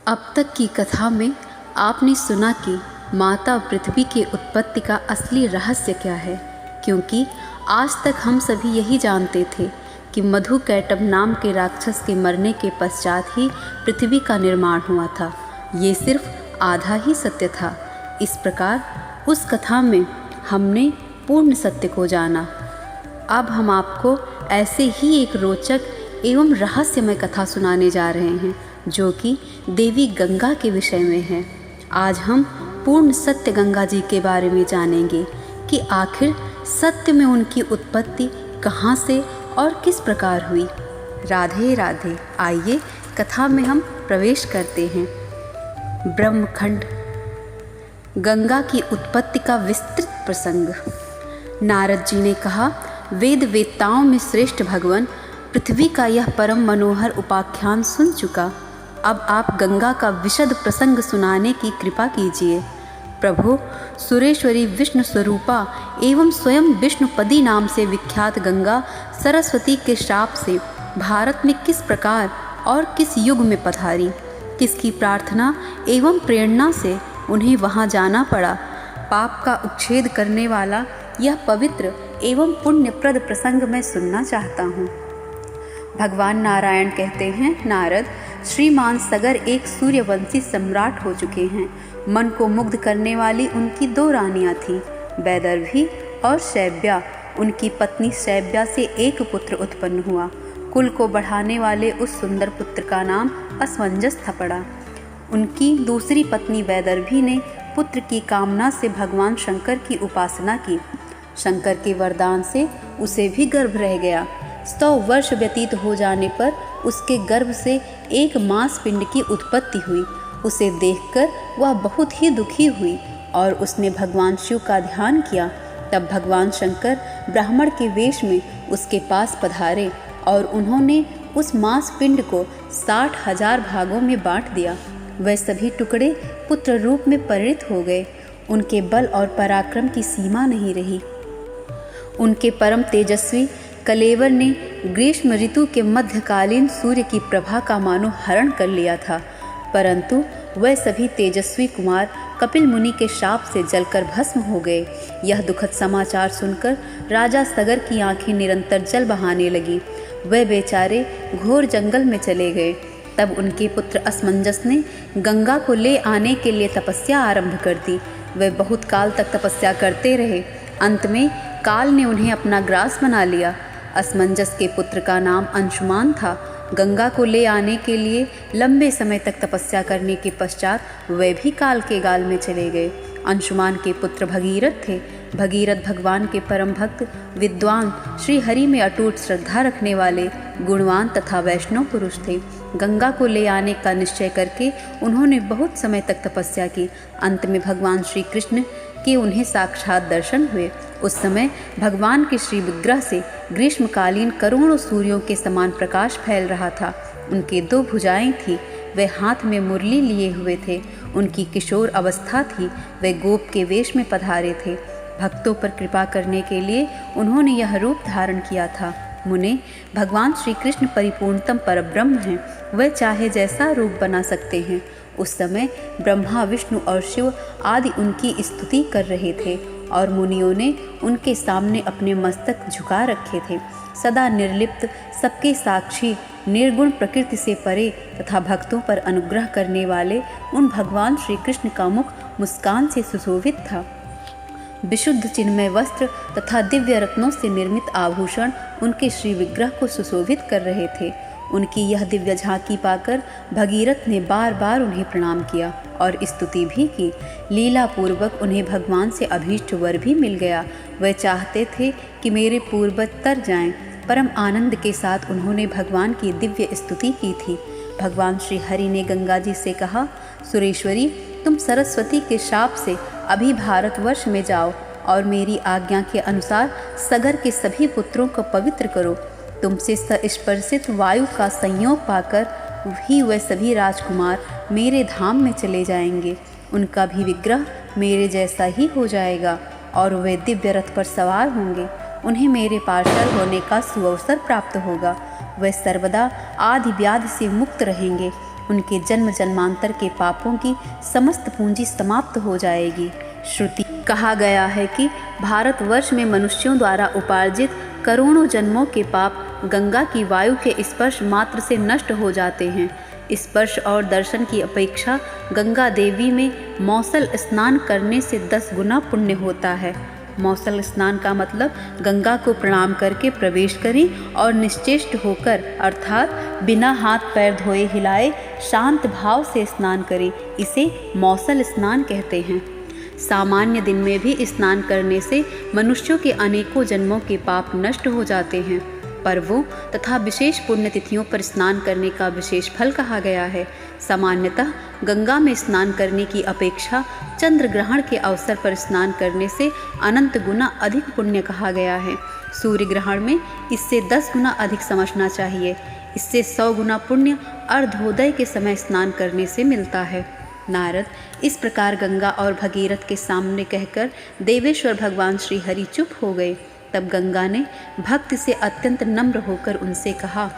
अब तक की कथा में आपने सुना कि माता पृथ्वी की उत्पत्ति का असली रहस्य क्या है, क्योंकि आज तक हम सभी यही जानते थे कि मधुकैटभ नाम के राक्षस के मरने के पश्चात ही पृथ्वी का निर्माण हुआ था। ये सिर्फ आधा ही सत्य था। इस प्रकार उस कथा में हमने पूर्ण सत्य को जाना। अब हम आपको ऐसे ही एक रोचक एवं रहस्यमय कथा सुनाने जा रहे हैं, जो कि देवी गंगा के विषय में है। आज हम पूर्ण सत्य गंगा जी के बारे में जानेंगे कि आखिर सत्य में उनकी उत्पत्ति कहाँ से और किस प्रकार हुई। राधे राधे। आइए कथा में हम प्रवेश करते हैं। ब्रह्मखंड, गंगा की उत्पत्ति का विस्तृत प्रसंग। नारद जी ने कहा, वेद वेत्ताओं में श्रेष्ठ भगवान पृथ्वी का यह परम मनोहर उपाख्यान सुन चुका। अब आप गंगा का विशद प्रसंग सुनाने की कृपा कीजिए। प्रभु, सुरेश्वरी विष्णु स्वरूपा एवं स्वयं विष्णुपदी नाम से विख्यात गंगा सरस्वती के शाप से भारत में किस प्रकार और किस युग में पधारी, किसकी प्रार्थना एवं प्रेरणा से उन्हें वहां जाना पड़ा, पाप का उच्छेद करने वाला यह पवित्र एवं पुण्यप्रद प्रसंग मैं सुनना चाहता हूँ। भगवान नारायण कहते हैं, नारद, श्रीमान सगर एक सूर्यवंशी सम्राट हो चुके हैं। मन को मुग्ध करने वाली उनकी 2 रानियां थीं, वैदर्भी और शैव्या। उनकी पत्नी शैव्या से एक पुत्र उत्पन्न हुआ। कुल को बढ़ाने वाले उस सुंदर पुत्र का नाम असमंजस था पड़ा। उनकी दूसरी पत्नी वैदर्भी ने पुत्र की कामना से भगवान शंकर की उपासना की। शंकर के वरदान से उसे भी गर्भ रह गया। 100 वर्ष व्यतीत हो जाने पर उसके गर्भ से एक मांस पिंड की उत्पत्ति हुई। उसे देखकर वह बहुत ही दुखी हुई और उसने भगवान शिव का ध्यान किया। तब भगवान शंकर ब्राह्मण के वेश में उसके पास पधारे और उन्होंने उस मांस पिंड को 60,000 भागों में बांट दिया। वह सभी टुकड़े पुत्र रूप में परिणत हो गए। उनके बल और पराक्रम की सीमा नहीं रही। उनके परम तेजस्वी कलेवर ने ग्रीष्म ऋतु के मध्यकालीन सूर्य की प्रभा का मानो हरण कर लिया था, परंतु वह सभी तेजस्वी कुमार कपिल मुनि के शाप से जलकर भस्म हो गए। यह दुखद समाचार सुनकर राजा सगर की आंखें निरंतर जल बहाने लगी। वह बेचारे घोर जंगल में चले गए। तब उनके पुत्र असमंजस ने गंगा को ले आने के लिए तपस्या आरंभ कर दी। वे बहुत काल तक तपस्या करते रहे। अंत में काल ने उन्हें अपना ग्रास बना लिया। असमंजस के पुत्र का नाम अंशुमान था। गंगा को ले आने के लिए लंबे समय तक तपस्या करने के पश्चात वे भी काल के गाल में चले गए। अंशुमान के पुत्र भगीरथ थे। भगीरथ भगवान के परम भक्त, विद्वान, श्री हरि में अटूट श्रद्धा रखने वाले गुणवान तथा वैष्णव पुरुष थे। गंगा को ले आने का निश्चय करके उन्होंने बहुत समय तक तपस्या की। अंत में भगवान श्री कृष्ण के उन्हें साक्षात दर्शन हुए। उस समय भगवान के श्री विग्रह से ग्रीष्मकालीन करोड़ों सूर्यों के समान प्रकाश फैल रहा था। उनके 2 भुजाएं थीं। वे हाथ में मुरली लिए हुए थे। उनकी किशोर अवस्था थी। वे गोप के वेश में पधारे थे। भक्तों पर कृपा करने के लिए उन्होंने यह रूप धारण किया था। मुने, भगवान श्री कृष्ण परिपूर्णतम परब्रह्म हैं। वह चाहे जैसा रूप बना सकते हैं। उस समय ब्रह्मा, विष्णु और शिव आदि उनकी स्तुति कर रहे थे और मुनियों ने उनके सामने अपने मस्तक झुका रखे थे। सदा निर्लिप्त, सबके साक्षी, निर्गुण प्रकृति से परे तथा भक्तों पर अनुग्रह करने वाले उन भगवान श्री कृष्ण का मुख मुस्कान से सुशोभित था। विशुद्ध चिन्मय वस्त्र तथा दिव्य रत्नों से निर्मित आभूषण उनके श्री विग्रह को सुशोभित कर रहे थे। उनकी यह दिव्य झांकी पाकर भगीरथ ने बार बार उन्हें प्रणाम किया और स्तुति भी की। लीला पूर्वक उन्हें भगवान से अभीष्ट वर भी मिल गया। वह चाहते थे कि मेरे पूर्वज तर जाएं। परम आनंद के साथ उन्होंने भगवान की दिव्य स्तुति की थी। भगवान श्री हरि ने गंगा जी से कहा, सुरेश्वरी, तुम सरस्वती के शाप से अभी भारतवर्ष में जाओ और मेरी आज्ञा के अनुसार सगर के सभी पुत्रों को पवित्र करो। तुमसे स्पर्शित वायु का संयोग पाकर भी वह सभी राजकुमार मेरे धाम में चले जाएंगे। उनका भी विग्रह मेरे जैसा ही हो जाएगा और वे दिव्य रथ पर सवार होंगे। उन्हें मेरे पार्षद होने का सुअवसर प्राप्त होगा। वह सर्वदा आदि व्याधि से मुक्त रहेंगे। उनके जन्म जन्मांतर के पापों की समस्त पूंजी समाप्त हो जाएगी। श्रुति कहा गया है कि भारतवर्ष में मनुष्यों द्वारा उपार्जित करोड़ों जन्मों के पाप गंगा की वायु के स्पर्श मात्र से नष्ट हो जाते हैं। स्पर्श और दर्शन की अपेक्षा गंगा देवी में मौसल स्नान करने से 10 गुना पुण्य होता है। मौसल स्नान का मतलब गंगा को प्रणाम करके प्रवेश करें और निश्चेष्ट होकर अर्थात बिना हाथ पैर धोए हिलाए शांत भाव से स्नान करें। इसे मौसल स्नान कहते हैं। सामान्य दिन में भी स्नान करने से मनुष्यों के अनेकों जन्मों के पाप नष्ट हो जाते हैं। पर्वों तथा विशेष पुण्यतिथियों पर स्नान करने का विशेष फल कहा गया है। सामान्यतः गंगा में स्नान करने की अपेक्षा चंद्र ग्रहण के अवसर पर स्नान करने से अनंत गुना अधिक पुण्य कहा गया है। सूर्य ग्रहण में इससे 10 गुना अधिक समझना चाहिए। इससे 100 गुना पुण्य अर्धोदय के समय स्नान करने से मिलता है। नारद इस प्रकार गंगा और भगीरथ के सामने कहकर देवेश्वर भगवान श्री हरि चुप हो गए। तब गंगा ने भक्ति से अत्यंत नम्र होकर उनसे कहा।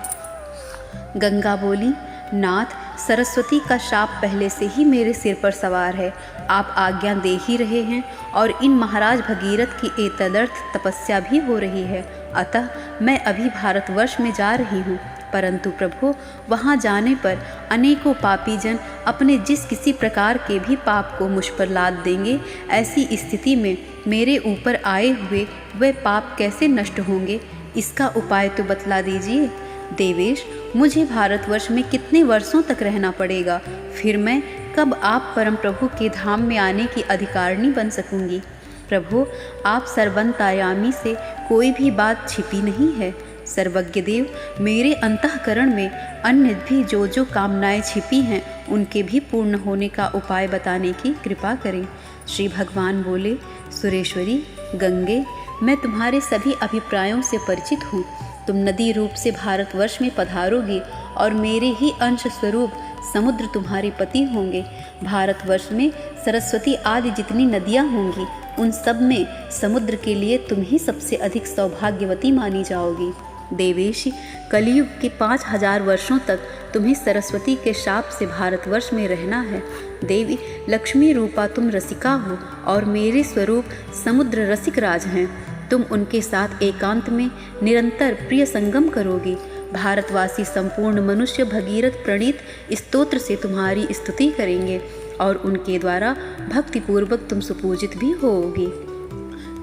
गंगा बोली, नाथ, सरस्वती का शाप पहले से ही मेरे सिर पर सवार है। आप आज्ञा दे ही रहे हैं और इन महाराज भगीरथ की एतदर्थ तपस्या भी हो रही है। अतः मैं अभी भारतवर्ष में जा रही हूँ। परंतु प्रभु, वहाँ जाने पर अनेकों पापी जन अपने जिस किसी प्रकार के भी पाप को मुझ पर लाद देंगे। ऐसी स्थिति में मेरे ऊपर आए हुए वे पाप कैसे नष्ट होंगे, इसका उपाय तो बतला दीजिए। देवेश, मुझे भारतवर्ष में कितने वर्षों तक रहना पड़ेगा? फिर मैं कब आप परम प्रभु के धाम में आने की अधिकारिणी बन सकूंगी? प्रभु, आप सर्वंतर्यामी से कोई भी बात छिपी नहीं है। सर्वज्ञ देव, मेरे अंतःकरण में अन्य भी जो कामनाएं छिपी हैं उनके भी पूर्ण होने का उपाय बताने की कृपा करें। श्री भगवान बोले, सुरेश्वरी गंगे, मैं तुम्हारे सभी अभिप्रायों से परिचित हूँ। तुम नदी रूप से भारतवर्ष में पधारोगी और मेरे ही अंश स्वरूप समुद्र तुम्हारे पति होंगे। भारतवर्ष में सरस्वती आदि जितनी नदियाँ होंगी उन सब में समुद्र के लिए तुम ही सबसे अधिक सौभाग्यवती मानी जाओगी। देवेशी, कलयुग के 5000 वर्षों तक तुम्हें सरस्वती के शाप से भारतवर्ष में रहना है। देवी लक्ष्मी रूपा तुम रसिका हो और मेरे स्वरूप समुद्र रसिक राज हैं। तुम उनके साथ एकांत में निरंतर प्रिय संगम करोगी। भारतवासी संपूर्ण मनुष्य भगीरथ प्रणीत स्तोत्र से तुम्हारी स्तुति करेंगे और उनके द्वारा भक्तिपूर्वक तुम सुपूजित भी होगी।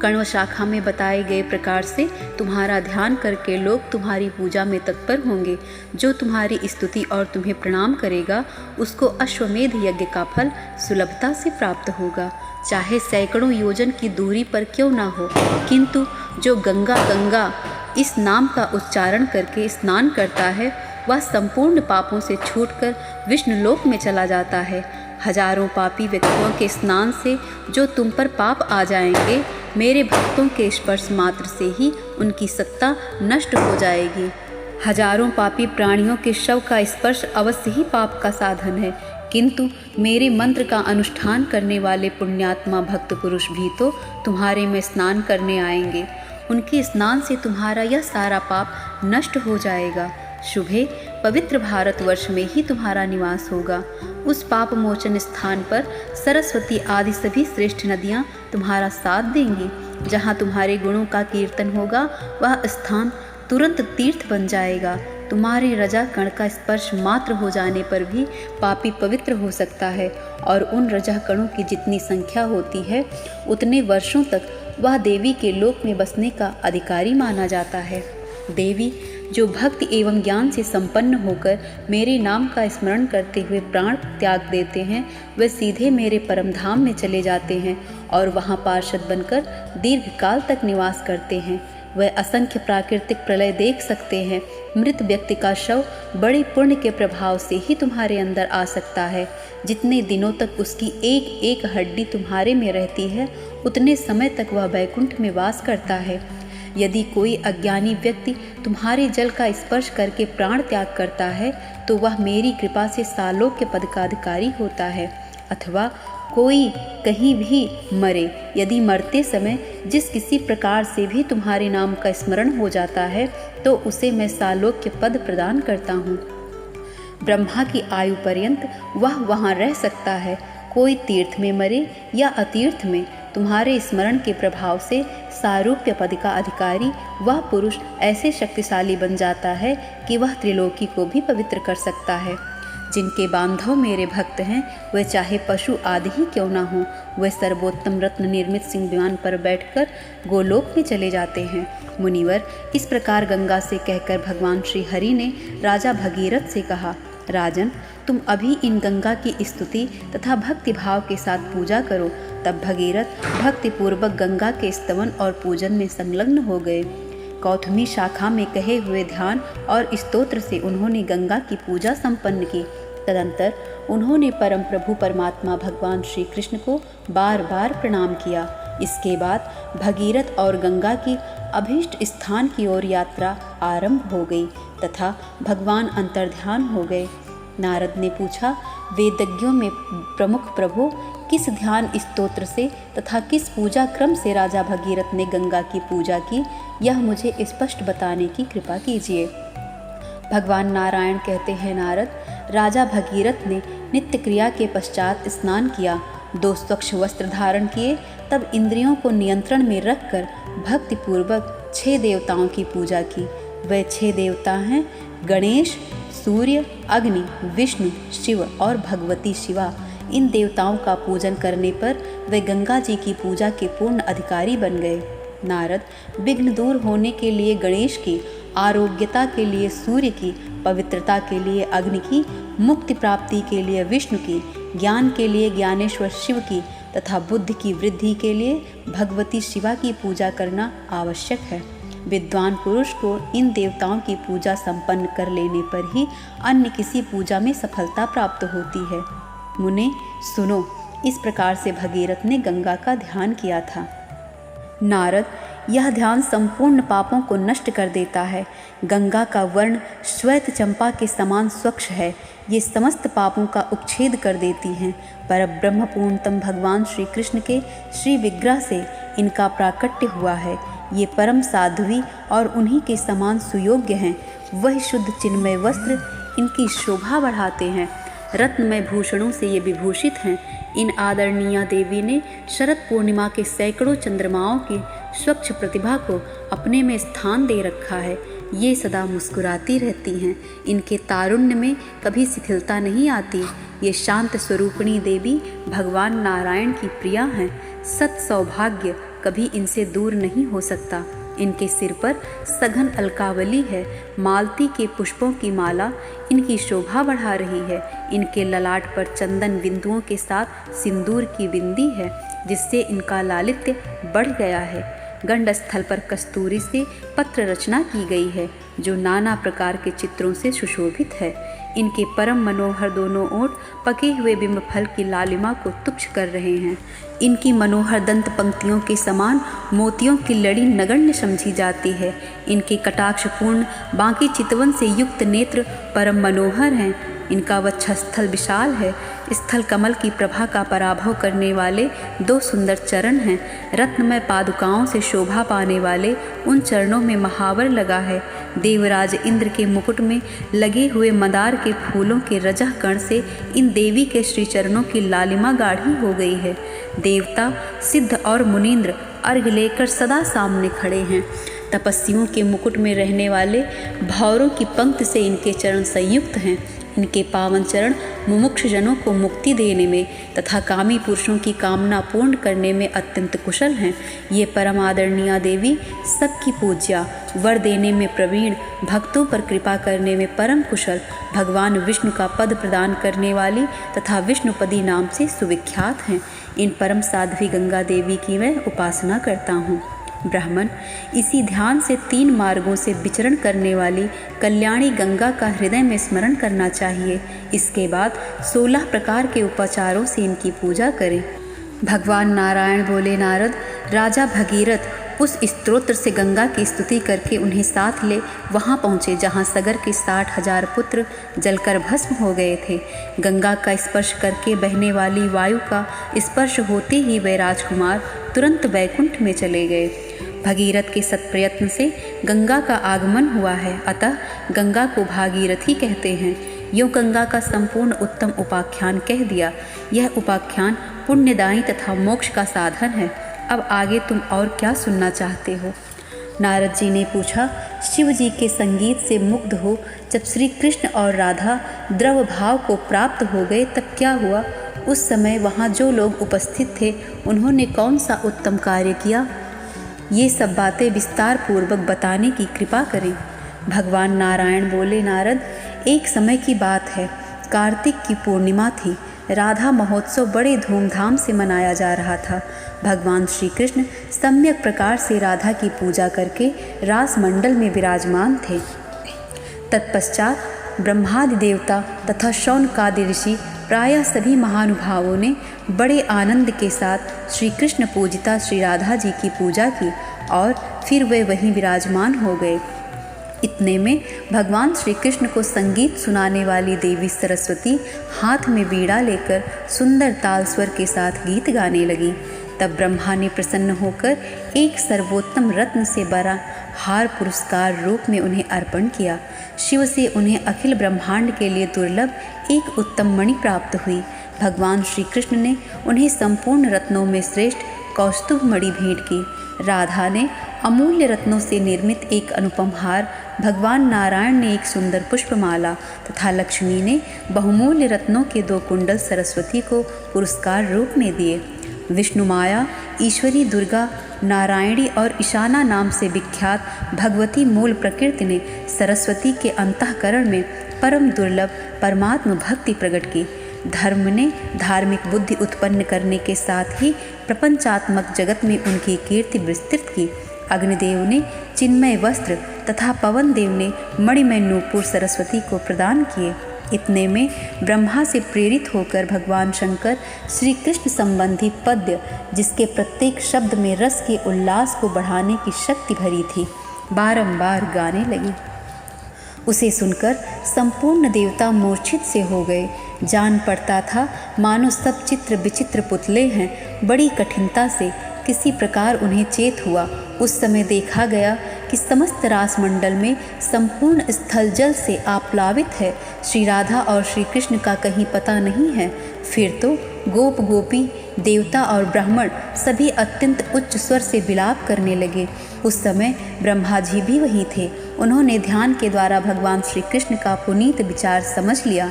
कण्व शाखा में बताए गए प्रकार से तुम्हारा ध्यान करके लोग तुम्हारी पूजा में तत्पर होंगे। जो तुम्हारी स्तुति और तुम्हें प्रणाम करेगा उसको अश्वमेध यज्ञ का फल सुलभता से प्राप्त होगा, चाहे सैकड़ों योजन की दूरी पर क्यों ना हो। किंतु जो गंगा गंगा इस नाम का उच्चारण करके स्नान करता है वह संपूर्ण पापों से छूटकर विष्णुलोक में चला जाता है। हजारों पापी व्यक्तियों के स्नान से जो तुम पर पाप आ जाएंगे, मेरे भक्तों के स्पर्श मात्र से ही उनकी सत्ता नष्ट हो जाएगी। हजारों पापी प्राणियों के शव का स्पर्श अवश्य ही पाप का साधन है, किंतु मेरे मंत्र का अनुष्ठान करने वाले पुण्यात्मा भक्त पुरुष भी तो तुम्हारे में स्नान करने आएंगे। उनके स्नान से तुम्हारा यह सारा पाप नष्ट हो जाएगा। शुभे पवित्र भारतवर्ष में ही तुम्हारा निवास होगा। उस पाप मोचन स्थान पर सरस्वती आदि सभी श्रेष्ठ नदियाँ तुम्हारा साथ देंगी। जहाँ तुम्हारे गुणों का कीर्तन होगा वह स्थान तुरंत तीर्थ बन जाएगा। तुम्हारे रजा कण का स्पर्श मात्र हो जाने पर भी पापी पवित्र हो सकता है और उन रजा कणों की जितनी संख्या होती है उतने वर्षों तक वह देवी के लोक में बसने का अधिकारी माना जाता है। देवी, जो भक्ति एवं ज्ञान से संपन्न होकर मेरे नाम का स्मरण करते हुए प्राण त्याग देते हैं वे सीधे मेरे परम धाम में चले जाते हैं और वहाँ पार्षद बनकर दीर्घ काल तक निवास करते हैं। वह असंख्य प्राकृतिक प्रलय देख सकते हैं। मृत व्यक्ति का शव बड़े पुण्य के प्रभाव से ही तुम्हारे अंदर आ सकता है। जितने दिनों तक उसकी एक एक हड्डी तुम्हारे में रहती है उतने समय तक वह वैकुंठ में वास करता है। यदि कोई अज्ञानी व्यक्ति तुम्हारे जल का स्पर्श करके प्राण त्याग करता है तो वह मेरी कृपा से सालोक्य पद का अधिकारी होता है। अथवा कोई कहीं भी मरे, यदि मरते समय जिस किसी प्रकार से भी तुम्हारे नाम का स्मरण हो जाता है तो उसे मैं सालोक्य पद प्रदान करता हूँ। ब्रह्मा की आयु पर्यंत वह वहाँ रह सकता है। कोई तीर्थ में मरे या अतीर्थ में, तुम्हारे स्मरण के प्रभाव से सारूप्य पद का अधिकारी वह पुरुष ऐसे शक्तिशाली बन जाता है कि वह त्रिलोकी को भी पवित्र कर सकता है। जिनके बांधव मेरे भक्त हैं, वे चाहे पशु आदि ही क्यों ना हो, वे सर्वोत्तम रत्न निर्मित सिंह विमान पर बैठकर गोलोक में चले जाते हैं। मुनिवर, इस प्रकार गंगा से कहकर भगवान श्री हरि ने राजा भगीरथ से कहा, राजन, तुम अभी इन गंगा की स्तुति तथा भक्ति भाव के साथ पूजा करो। तब भगीरथ भक्तिपूर्वक गंगा के स्तवन और पूजन में संलग्न हो गए। कौथमी शाखा में कहे हुए ध्यान और स्तोत्र से उन्होंने गंगा की पूजा संपन्न की। तदंतर उन्होंने परम प्रभु परमात्मा भगवान श्री कृष्ण को बार बार प्रणाम किया। इसके बाद भगीरथ और गंगा की अभीष्ट स्थान की ओर यात्रा आरंभ हो गई तथा भगवान अंतर्ध्यान हो गए। नारद ने पूछा, वेदज्ञों में प्रमुख प्रभु, किस ध्यान स्तोत्र से तथा किस पूजा क्रम से राजा भगीरथ ने गंगा की पूजा की, यह मुझे स्पष्ट बताने की कृपा कीजिए। भगवान नारायण कहते हैं, नारद, राजा भगीरथ ने नित्य क्रिया के पश्चात स्नान किया, 2 स्वच्छ वस्त्र धारण किए, तब इंद्रियों को नियंत्रण में रखकर भक्तिपूर्वक 6 देवताओं की पूजा की। वे 6 देवता हैं गणेश, सूर्य, अग्नि, विष्णु, शिव और भगवती शिवा। इन देवताओं का पूजन करने पर वे गंगा जी की पूजा के पूर्ण अधिकारी बन गए। नारद, विघ्न दूर होने के लिए गणेश की, आरोग्यता के लिए सूर्य की, पवित्रता के लिए अग्नि की, मुक्ति प्राप्ति के लिए विष्णु की, ज्ञान के लिए ज्ञानेश्वर शिव की तथा बुद्धि की वृद्धि के लिए भगवती शिवा की पूजा करना आवश्यक है। विद्वान पुरुष को इन देवताओं की पूजा संपन्न कर लेने पर ही अन्य किसी पूजा में सफलता प्राप्त होती है। मुने सुनो, इस प्रकार से भगीरथ ने गंगा का ध्यान किया था। नारद, यह ध्यान संपूर्ण पापों को नष्ट कर देता है। गंगा का वर्ण श्वेत चंपा के समान स्वच्छ है। ये समस्त पापों का उपच्छेद कर देती हैं। परब्रह्म पूर्णतम भगवान श्री कृष्ण के श्री विग्रह से इनका प्राकट्य हुआ है। ये परम साध्वी और उन्हीं के समान सुयोग्य हैं। वही शुद्ध चिन्मय वस्त्र इनकी शोभा बढ़ाते हैं। रत्नमय भूषणों से ये विभूषित हैं। इन आदरणीय देवी ने शरद पूर्णिमा के सैकड़ों चंद्रमाओं की स्वच्छ प्रतिभा को अपने में स्थान दे रखा है। ये सदा मुस्कुराती रहती हैं। इनके तारुण्य में कभी शिथिलता नहीं आती। ये शांत स्वरूपिणी देवी भगवान नारायण की प्रिया हैं। सत सौभाग्य कभी इनसे दूर नहीं हो सकता। इनके सिर पर सघन अलकावली है। मालती के पुष्पों की माला इनकी शोभा बढ़ा रही है। इनके ललाट पर चंदन बिंदुओं के साथ सिंदूर की बिंदी है, जिससे इनका लालित्य बढ़ गया है। गंड स्थल पर कस्तूरी से पत्र रचना की गई है, जो नाना प्रकार के चित्रों से सुशोभित है। इनके परम मनोहर दोनों ओर पके हुए बिंब फल की लालिमा को तुच्छ कर रहे हैं। इनकी मनोहर दंत पंक्तियों के समान मोतियों की लड़ी नगण्य समझी जाती है। इनके कटाक्षपूर्ण बांकी चितवन से युक्त नेत्र परम मनोहर हैं। इनका वक्षस्थल विशाल है। स्थल कमल की प्रभा का पराभव करने वाले 2 सुंदर चरण हैं। रत्नमय पादुकाओं से शोभा पाने वाले उन चरणों में महावर लगा है। देवराज इंद्र के मुकुट में लगे हुए मंदार के फूलों के रजह कण से इन देवी के श्री चरणों की लालिमा गाढ़ी हो गई है। देवता, सिद्ध और मुनींद्र अर्घ्य लेकर सदा सामने खड़े हैं। तपस्वियों के मुकुट में रहने वाले भौरों की पंक्ति से इनके चरण संयुक्त हैं। इनके पावन चरण मुमुक्ष जनों को मुक्ति देने में तथा कामी पुरुषों की कामना पूर्ण करने में अत्यंत कुशल हैं। ये परम आदरणीय देवी सबकी पूज्या, वर देने में प्रवीण, भक्तों पर कृपा करने में परम कुशल, भगवान विष्णु का पद प्रदान करने वाली तथा विष्णुपदी नाम से सुविख्यात हैं। इन परम साध्वी गंगा देवी की मैं उपासना करता हूँ। ब्राह्मण, इसी ध्यान से 3 मार्गों से विचरण करने वाली कल्याणी गंगा का हृदय में स्मरण करना चाहिए। इसके बाद 16 प्रकार के उपचारों से इनकी पूजा करें। भगवान नारायण बोले, नारद, राजा भगीरथ उस स्तोत्र से गंगा की स्तुति करके उन्हें साथ ले वहाँ पहुँचे जहाँ सगर के 60,000 पुत्र जलकर भस्म हो गए थे। गंगा का स्पर्श करके बहने वाली वायु का स्पर्श होते ही वे राजकुमार तुरंत वैकुंठ में चले गए। भगीरथ के सत्प्रयत्न से गंगा का आगमन हुआ है, अतः गंगा को भागीरथी कहते हैं। यूँ गंगा का संपूर्ण उत्तम उपाख्यान कह दिया। यह उपाख्यान पुण्यदायी तथा मोक्ष का साधन है। अब आगे तुम और क्या सुनना चाहते हो? नारद जी ने पूछा। शिव जी के संगीत से मुग्ध हो जब श्री कृष्ण और राधा द्रव भाव को प्राप्त हो गए तब क्या हुआ? उस समय वहाँ जो लोग उपस्थित थे उन्होंने कौन सा उत्तम कार्य किया? ये सब बातें विस्तार पूर्वक बताने की कृपा करें। भगवान नारायण बोले, नारद, एक समय की बात है। कार्तिक की पूर्णिमा थी। राधा महोत्सव बड़े धूमधाम से मनाया जा रहा था। भगवान श्री कृष्ण सम्यक प्रकार से राधा की पूजा करके रास मंडल में विराजमान थे। तत्पश्चात ब्रह्मादि देवता तथा शौनकादि ऋषि प्रायः सभी महानुभावों ने बड़े आनंद के साथ श्री कृष्ण पूजिता श्री राधा जी की पूजा की और फिर वे वहीं विराजमान हो गए। इतने में भगवान श्री कृष्ण को संगीत सुनाने वाली देवी सरस्वती हाथ में वीणा लेकर सुंदर ताल स्वर के साथ गीत गाने लगी। तब ब्रह्मा ने प्रसन्न होकर एक सर्वोत्तम रत्न से बड़ा हार पुरस्कार रूप में उन्हें अर्पण किया। शिव से उन्हें अखिल ब्रह्मांड के लिए दुर्लभ एक उत्तम मणि प्राप्त हुई। भगवान श्री कृष्ण ने उन्हें संपूर्ण रत्नों में श्रेष्ठ कौस्तुभ मणि भेंट की। राधा ने अमूल्य रत्नों से निर्मित एक अनुपम हार, भगवान नारायण ने एक सुंदर पुष्पमाला तथा लक्ष्मी ने बहुमूल्य रत्नों के 2 कुंडल सरस्वती को पुरस्कार रूप में दिए। विष्णु माया, ईश्वरी दुर्गा, नारायणी और ईशाना नाम से विख्यात भगवती मूल प्रकृति ने सरस्वती के अंतःकरण में परम दुर्लभ परमात्म भक्ति प्रकट की। धर्म ने धार्मिक बुद्धि उत्पन्न करने के साथ ही प्रपंचात्मक जगत में उनकी कीर्ति विस्तृत की। अग्निदेव ने चिन्मय वस्त्र तथा पवन देव ने मणिमय नूपुर सरस्वती को प्रदान किए। इतने में ब्रह्मा से प्रेरित होकर भगवान शंकर श्री कृष्ण संबंधी पद्य, जिसके प्रत्येक शब्द में रस के उल्लास को बढ़ाने की शक्ति भरी थी, बारंबार गाने लगे। उसे सुनकर संपूर्ण देवता मूर्छित से हो गए। जान पड़ता था मानो सब चित्र विचित्र पुतले हैं। बड़ी कठिनता से किसी प्रकार उन्हें चेत हुआ। उस समय देखा गया कि समस्त रास मंडल में संपूर्ण स्थल जल से आप्लावित है। श्री राधा और श्री कृष्ण का कहीं पता नहीं है। फिर तो गोप गोपी, देवता और ब्राह्मण सभी अत्यंत उच्च स्वर से विलाप करने लगे। उस समय ब्रह्मा जी भी वहीं थे। उन्होंने ध्यान के द्वारा भगवान श्री कृष्ण का पुनीत विचार समझ लिया।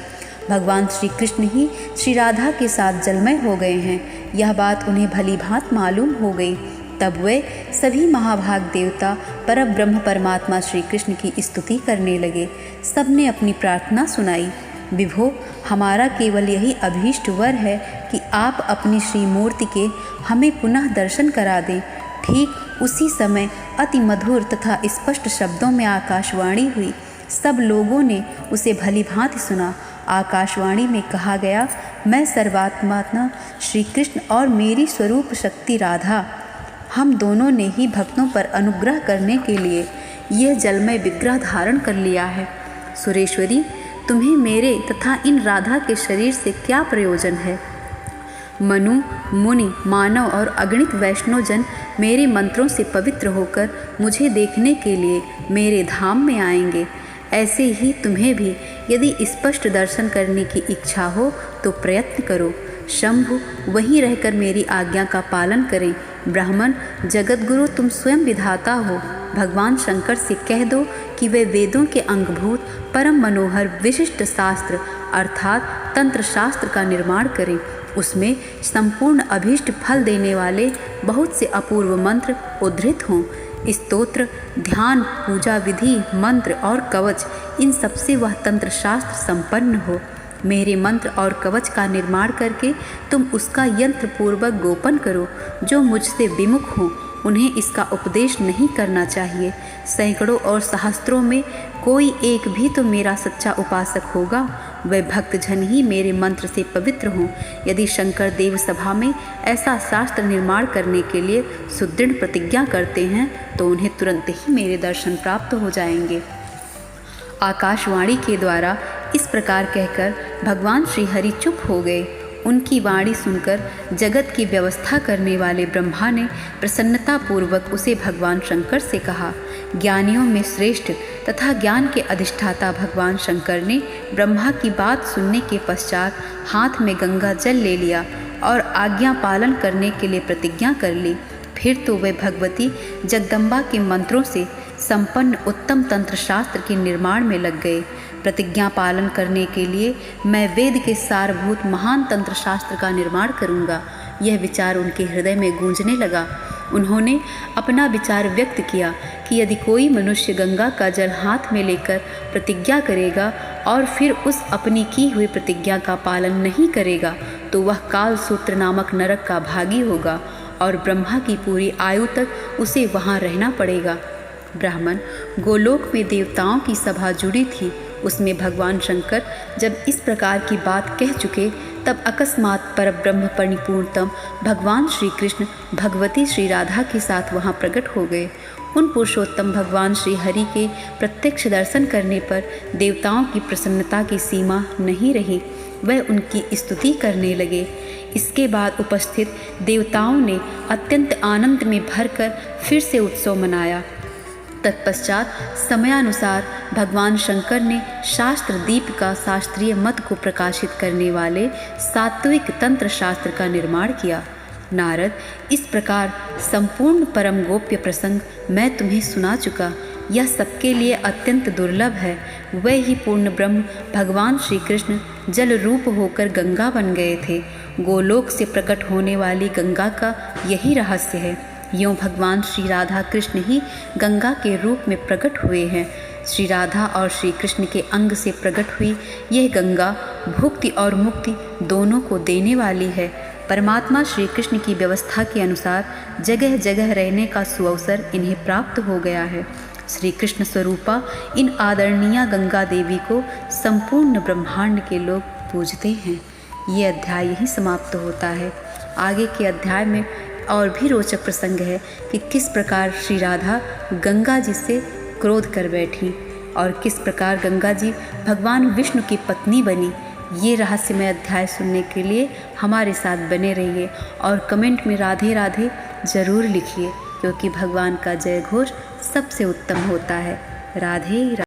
भगवान श्री कृष्ण ही श्री राधा के साथ जलमय हो गए हैं, यह बात उन्हें भली भांत मालूम हो गई। तब वे सभी महाभाग देवता परब्रह्म परमात्मा श्री कृष्ण की स्तुति करने लगे। सबने अपनी प्रार्थना सुनाई। विभो, हमारा केवल यही अभीष्ट वर है कि आप अपनी श्री मूर्ति के हमें पुनः दर्शन करा दें। ठीक उसी समय अति मधुर तथा स्पष्ट शब्दों में आकाशवाणी हुई। सब लोगों ने उसे भली भांति सुना। आकाशवाणी में कहा गया, मैं सर्वात्मा श्री कृष्ण और मेरी स्वरूप शक्ति राधा, हम दोनों ने ही भक्तों पर अनुग्रह करने के लिए यह जलमय विग्रह धारण कर लिया है। सुरेश्वरी, तुम्हें मेरे तथा इन राधा के शरीर से क्या प्रयोजन है? मनु, मुनि, मानव और अगणित वैष्णवजन मेरे मंत्रों से पवित्र होकर मुझे देखने के लिए मेरे धाम में आएंगे। ऐसे ही तुम्हें भी यदि स्पष्ट दर्शन करने की इच्छा हो तो प्रयत्न करो। शंभु, वहीं रहकर मेरी आज्ञा का पालन करें। ब्राह्मण, जगतगुरु तुम स्वयं विधाता हो। भगवान शंकर से कह दो कि वे वेदों के अंगभूत परम मनोहर विशिष्ट शास्त्र अर्थात तंत्र शास्त्र का निर्माण करें। उसमें संपूर्ण अभीष्ट फल देने वाले बहुत से अपूर्व मंत्र उद्धृत हों। स्तोत्र, ध्यान, पूजा विधि, मंत्र और कवच, इन सबसे वह तंत्र शास्त्र संपन्न हो। मेरे मंत्र और कवच का निर्माण करके तुम उसका यंत्र पूर्वक गोपन करो। जो मुझसे विमुख हो उन्हें इसका उपदेश नहीं करना चाहिए। सैकड़ों और सहस्त्रों में कोई एक भी तो मेरा सच्चा उपासक होगा। वह भक्तजन ही मेरे मंत्र से पवित्र हों। यदि शंकर देव सभा में ऐसा शास्त्र निर्माण करने के लिए सुदृढ़ प्रतिज्ञा करते हैं तो उन्हें तुरंत ही मेरे दर्शन प्राप्त हो जाएंगे। आकाशवाणी के द्वारा इस प्रकार कहकर भगवान श्री हरि चुप हो गए। उनकी वाणी सुनकर जगत की व्यवस्था करने वाले ब्रह्मा ने प्रसन्नतापूर्वक उसे भगवान शंकर से कहा। ज्ञानियों में श्रेष्ठ तथा ज्ञान के अधिष्ठाता भगवान शंकर ने ब्रह्मा की बात सुनने के पश्चात हाथ में गंगा जल ले लिया और आज्ञा पालन करने के लिए प्रतिज्ञा कर ली। फिर तो वे भगवती जगदम्बा के मंत्रों से संपन्न उत्तम तंत्र शास्त्र के निर्माण में लग गए। प्रतिज्ञा पालन करने के लिए मैं वेद के सारभूत महान तंत्र शास्त्र का निर्माण करूँगा, यह विचार उनके हृदय में गूंजने लगा। उन्होंने अपना विचार व्यक्त किया कि यदि कोई मनुष्य गंगा का जल हाथ में लेकर प्रतिज्ञा करेगा और फिर उस अपनी की हुई प्रतिज्ञा का पालन नहीं करेगा तो वह कालसूत्र नामक नरक का भागी होगा और ब्रह्मा की पूरी आयु तक उसे वहाँ रहना पड़ेगा। ब्राह्मण, गोलोक में देवताओं की सभा जुड़ी थी। उसमें भगवान शंकर जब इस प्रकार की बात कह चुके तब अकस्मात परब्रह्म परिपूर्णतम भगवान श्री कृष्ण भगवती श्री राधा के साथ वहाँ प्रकट हो गए। उन पुरुषोत्तम भगवान श्री हरि के प्रत्यक्ष दर्शन करने पर देवताओं की प्रसन्नता की सीमा नहीं रही। वह उनकी स्तुति करने लगे। इसके बाद उपस्थित देवताओं ने अत्यंत आनंद में भरकर फिर से उत्सव मनाया। तत्पश्चात समयानुसार भगवान शंकर ने शास्त्र दीप का शास्त्रीय मत को प्रकाशित करने वाले सात्विक तंत्र शास्त्र का निर्माण किया। नारद, इस प्रकार संपूर्ण परम गोप्य प्रसंग मैं तुम्हें सुना चुका। यह सबके लिए अत्यंत दुर्लभ है। वह ही पूर्ण ब्रह्म भगवान श्री कृष्ण जल रूप होकर गंगा बन गए थे। गोलोक से प्रकट होने वाली गंगा का यही रहस्य है। यों भगवान श्री राधा कृष्ण ही गंगा के रूप में प्रकट हुए हैं। श्री राधा और श्री कृष्ण के अंग से प्रकट हुई यह गंगा भुक्ति और मुक्ति दोनों को देने वाली है। परमात्मा श्री कृष्ण की व्यवस्था के अनुसार जगह जगह रहने का सुअवसर इन्हें प्राप्त हो गया है। श्री कृष्ण स्वरूपा इन आदरणीय गंगा देवी को संपूर्ण ब्रह्मांड के लोग पूजते हैं। ये अध्याय यहीं समाप्त होता है। आगे के अध्याय में और भी रोचक प्रसंग है कि किस प्रकार श्री राधा गंगा जी से क्रोध कर बैठी और किस प्रकार गंगा जी भगवान विष्णु की पत्नी बनी। ये रहस्यमय अध्याय सुनने के लिए हमारे साथ बने रहिए और कमेंट में राधे राधे ज़रूर लिखिए, क्योंकि भगवान का जय घोष सबसे उत्तम होता है। राधे राधे।